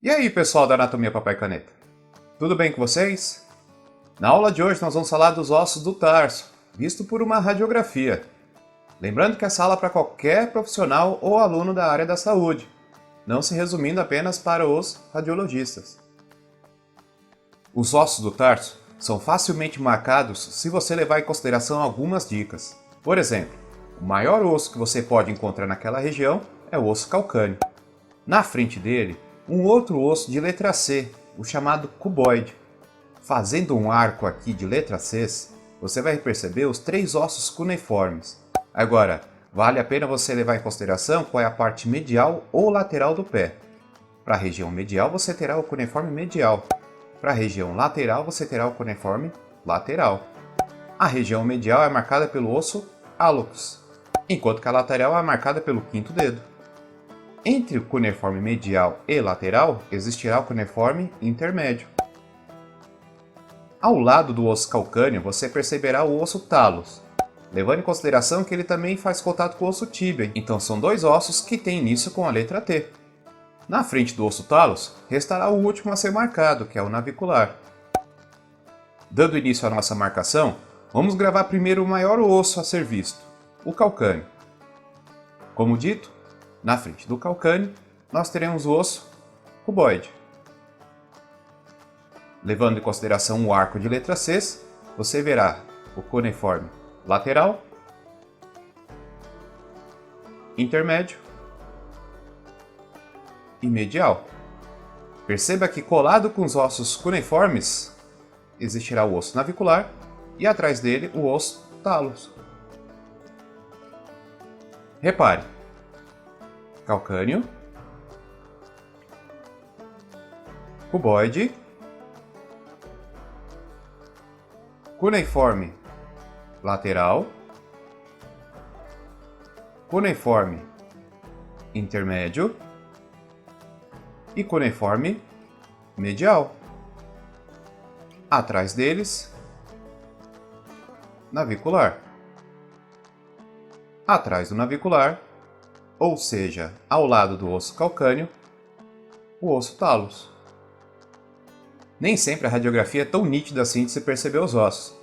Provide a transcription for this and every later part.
E aí, pessoal da Anatomia Papai Caneta? Tudo bem com vocês? Na aula de hoje nós vamos falar dos ossos do tarso, visto por uma radiografia. Lembrando que essa aula é para qualquer profissional ou aluno da área da saúde, não se resumindo apenas para os radiologistas. Os ossos do tarso são facilmente marcados se você levar em consideração algumas dicas. Por exemplo, o maior osso que você pode encontrar naquela região é o osso calcâneo. Na frente dele, um outro osso de letra C, o chamado cuboide. Fazendo um arco aqui de letra C, você vai perceber os três ossos cuneiformes. Agora, vale a pena você levar em consideração qual é a parte medial ou lateral do pé. Para a região medial você terá o cuneiforme medial. Para a região lateral você terá o cuneiforme lateral. A região medial é marcada pelo osso hálux, enquanto que a lateral é marcada pelo quinto dedo. Entre o cuneiforme medial e lateral existirá o cuneiforme intermédio. Ao lado do osso calcâneo você perceberá o osso talos, levando em consideração que ele também faz contato com o osso tíbia, então são dois ossos que têm início com a letra T. Na frente do osso talos restará o último a ser marcado, que é o navicular. Dando início à nossa marcação, vamos gravar primeiro o maior osso a ser visto, o calcâneo. Como dito, na frente do calcâneo nós teremos o osso cuboide. Levando em consideração o arco de letra C, você verá o cuneiforme lateral, intermédio e medial. Perceba que colado com os ossos cuneiformes existirá o osso navicular e atrás dele o osso talos. Repare, calcâneo, cuboide, cuneiforme lateral, cuneiforme intermédio e cuneiforme medial. Atrás deles, navicular. Atrás do navicular, ou seja, ao lado do osso calcâneo, o osso talos. Nem sempre a radiografia é tão nítida assim de se perceber os ossos,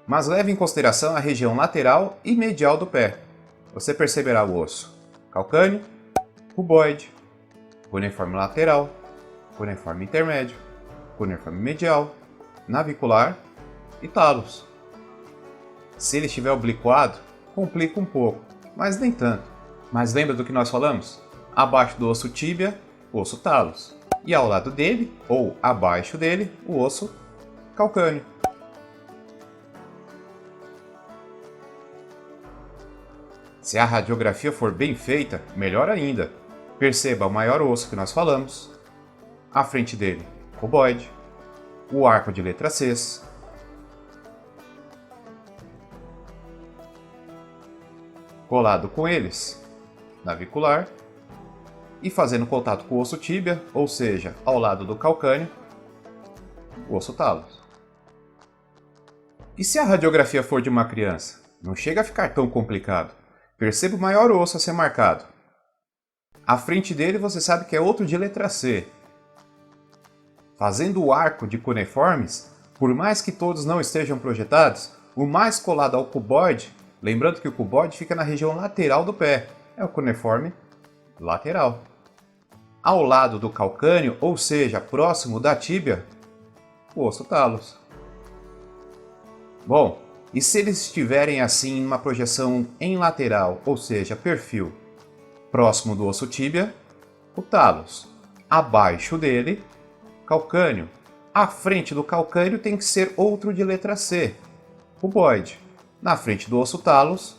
mas leve em consideração a região lateral e medial do pé. Você perceberá o osso calcâneo, cuboide, cuneiforme lateral, cuneiforme intermédio, cuneiforme medial, navicular e talos. Se ele estiver obliquado, complica um pouco, mas nem tanto. Mas lembra do que nós falamos? Abaixo do osso tíbia, o osso talos. E ao lado dele, ou abaixo dele, o osso calcâneo. Se a radiografia for bem feita, melhor ainda. Perceba o maior osso que nós falamos, à frente dele, cuboide, o arco de letra C, colado com eles, navicular, e fazendo contato com o osso tíbia, ou seja, ao lado do calcâneo, o osso talos. E se a radiografia for de uma criança? Não chega a ficar tão complicado. Perceba o maior osso a ser marcado. À frente dele você sabe que é outro de letra C. Fazendo o arco de cuneiformes, por mais que todos não estejam projetados, o mais colado ao cuboide, lembrando que o cuboide fica na região lateral do pé, é o cuneiforme lateral. Ao lado do calcâneo, ou seja, próximo da tíbia, o osso talos. Bom, e se eles estiverem assim em uma projeção em lateral, ou seja, perfil, próximo do osso tíbia, o talos. Abaixo dele, calcâneo. À frente do calcâneo tem que ser outro de letra C, cuboide. Na frente do osso talos,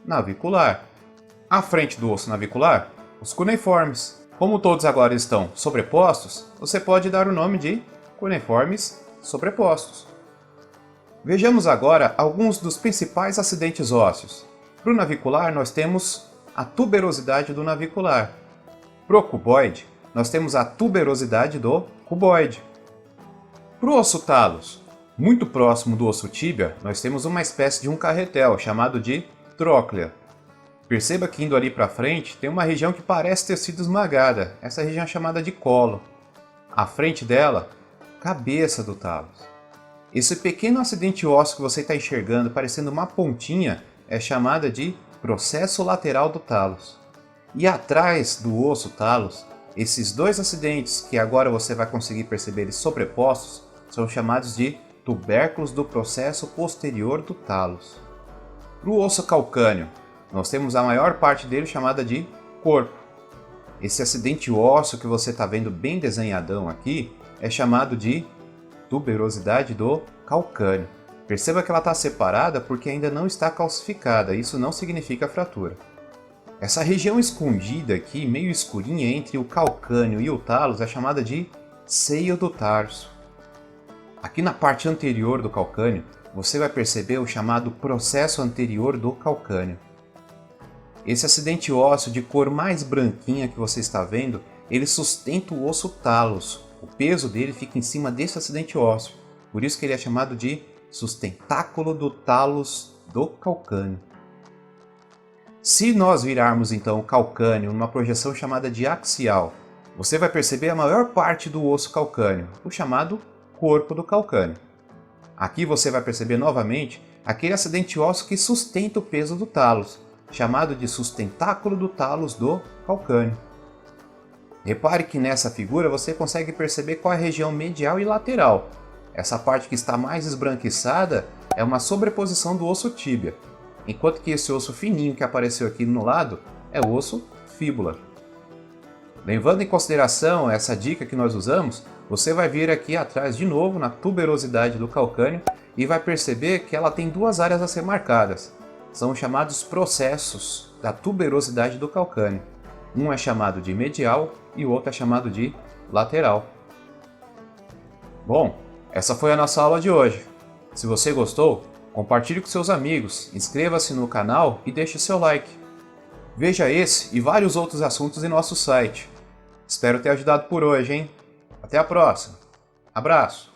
navicular. À frente do osso navicular, os cuneiformes. Como todos agora estão sobrepostos, você pode dar o nome de cuneiformes sobrepostos. Vejamos agora alguns dos principais acidentes ósseos. Para o navicular nós temos a tuberosidade do navicular. Para o cuboide nós temos a tuberosidade do cuboide. Para o osso talos, muito próximo do osso tíbia, nós temos uma espécie de um carretel chamado de tróclea. Perceba que indo ali para frente tem uma região que parece ter sido esmagada, essa região é chamada de colo. À frente dela, cabeça do talos. Esse pequeno acidente ósseo que você está enxergando parecendo uma pontinha é chamada de processo lateral do talos. E atrás do osso talos, esses dois acidentes que agora você vai conseguir perceber eles sobrepostos são chamados de tubérculos do processo posterior do talos. Para o osso calcâneo, nós temos a maior parte dele chamada de corpo. Esse acidente ósseo que você está vendo bem desenhadão aqui é chamado de tuberosidade do calcâneo. Perceba que ela está separada porque ainda não está calcificada, isso não significa fratura. Essa região escondida aqui, meio escurinha entre o calcâneo e o talos, é chamada de seio do tarso. Aqui na parte anterior do calcâneo, você vai perceber o chamado processo anterior do calcâneo. Esse acidente ósseo de cor mais branquinha que você está vendo, ele sustenta o osso talos. O peso dele fica em cima desse acidente ósseo. Por isso que ele é chamado de sustentáculo do talos do calcâneo. Se nós virarmos então o calcâneo numa projeção chamada de axial, você vai perceber a maior parte do osso calcâneo, o chamado corpo do calcâneo. Aqui você vai perceber novamente aquele acidente ósseo que sustenta o peso do talos, chamado de sustentáculo do talos do calcâneo. Repare que nessa figura você consegue perceber qual é a região medial e lateral. Essa parte que está mais esbranquiçada é uma sobreposição do osso tíbia, enquanto que esse osso fininho que apareceu aqui no lado é o osso fíbula. Levando em consideração essa dica que nós usamos, você vai vir aqui atrás de novo na tuberosidade do calcâneo e vai perceber que ela tem duas áreas a ser marcadas. São os chamados processos da tuberosidade do calcâneo. Um é chamado de medial e o outro é chamado de lateral. Bom, essa foi a nossa aula de hoje. Se você gostou, compartilhe com seus amigos, inscreva-se no canal e deixe seu like. Veja esse e vários outros assuntos em nosso site. Espero ter ajudado por hoje, hein? Até a próxima. Abraço!